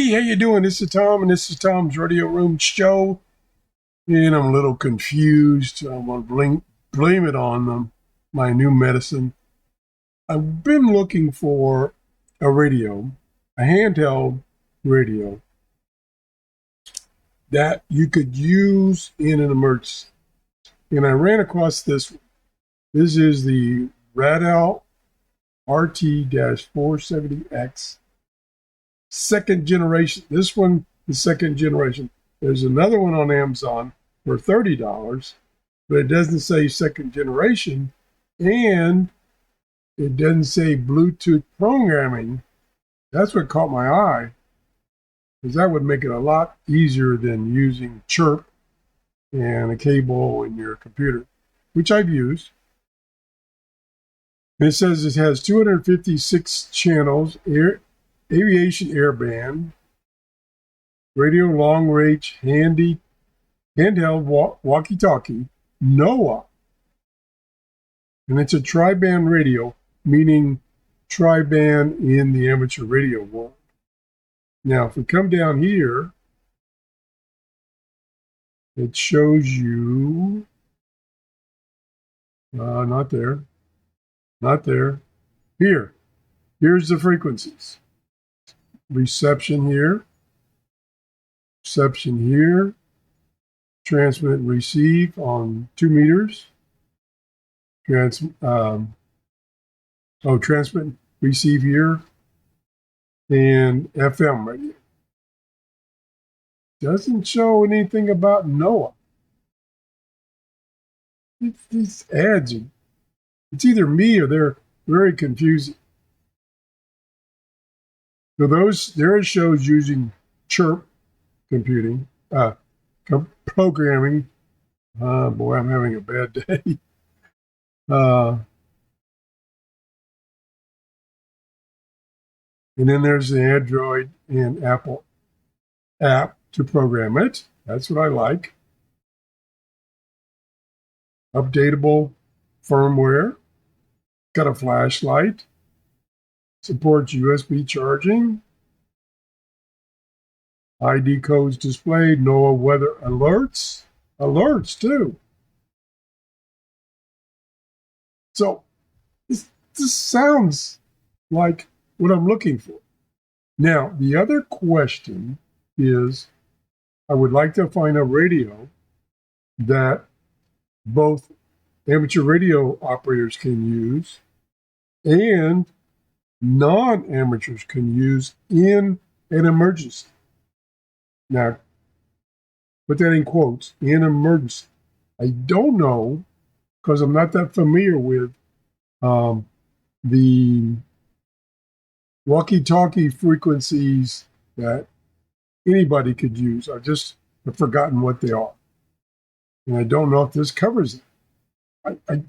Hey, how you doing? This is Tom, and this is Tom's Radio Room Show. And I'm a little confused. I'm going to blame it on my new medicine. I've been looking for a radio, a handheld radio, that you could use in an emergency. And I ran across this one. This is the Radel RT-470X. Second generation. This one is second generation. There's another one on Amazon for $30, but it doesn't say second generation, and it doesn't say Bluetooth programming. That's what caught my eye, because that would make it a lot easier than using chirp and a cable in your computer, which I've used. And it says it has 256 channels, aviation airband, radio long range, handheld walkie-talkie, NOAA. And it's a tri-band radio, meaning tri-band in the amateur radio world. Now, if we come down here, it shows you, not there, here's the frequencies. Reception here, transmit and receive on 2 meters, transmit and receive here, and FM radio. Doesn't show anything about NOAA. These ads, it's either me or they're very confusing. So there it shows using chirp computing, programming. Boy, I'm having a bad day. And then there's the Android and Apple app to program it. That's what I like. Updatable firmware. Got a flashlight. Supports USB charging. ID codes displayed. NOAA weather alerts. Alerts too. So this sounds like what I'm looking for. Now, the other question is, I would like to find a radio that both amateur radio operators can use and non-amateurs can use in an emergency. Now, put that in quotes, in emergency. I don't know, because I'm not that familiar with the walkie-talkie frequencies that anybody could use. I just have forgotten what they are. And I don't know if this covers it. I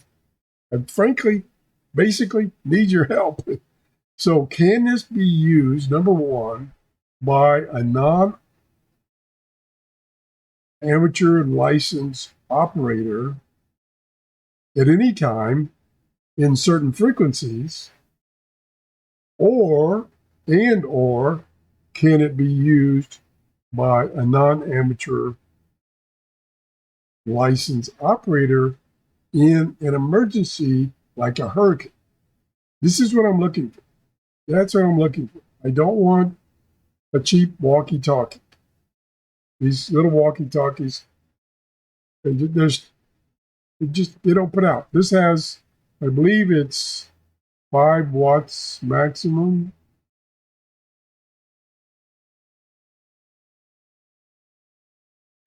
frankly, basically need your help. So can this be used, number one, by a non-amateur licensed operator at any time in certain frequencies, or can it be used by a non-amateur licensed operator in an emergency like a hurricane? This is what I'm looking for. That's what I'm looking for. I don't want a cheap walkie-talkie. These little walkie-talkies, they don't put out. This has, I believe it's 5 watts maximum.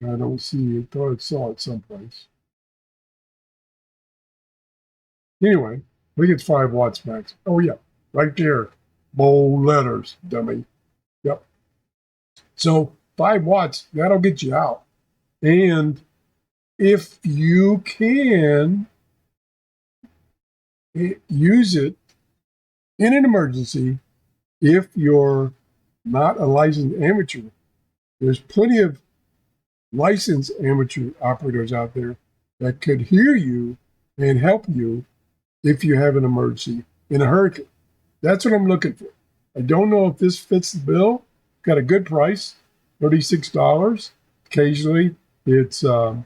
I don't see it. I thought I saw it someplace. Anyway, I think it's 5 watts max. Oh, yeah, right there. Bold letters, dummy. Yep. So 5 watts, that'll get you out. And if you can use it in an emergency, if you're not a licensed amateur, there's plenty of licensed amateur operators out there that could hear you and help you if you have an emergency in a hurricane. That's what I'm looking for. I don't know if this fits the bill, got a good price, $36. Occasionally, it's on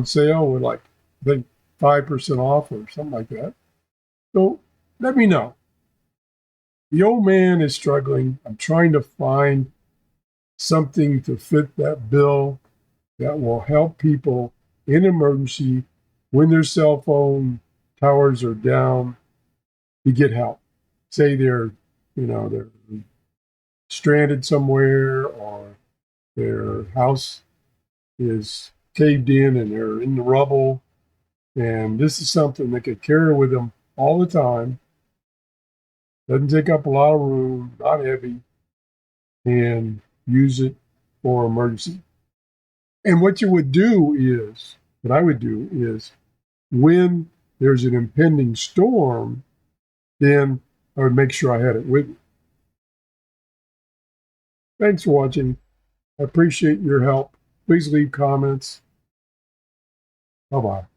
sale with like I think 5% off or something like that. So let me know. The old man is struggling. I'm trying to find something to fit that bill that will help people in emergency when their cell phone towers are down to get help. Say they're stranded somewhere or their house is caved in and they're in the rubble. And this is something they could carry with them all the time. Doesn't take up a lot of room, not heavy, and use it for emergency. And what I would do is when there's an impending storm, then I would make sure I had it with me. Thanks for watching. I appreciate your help. Please leave comments. Bye-bye.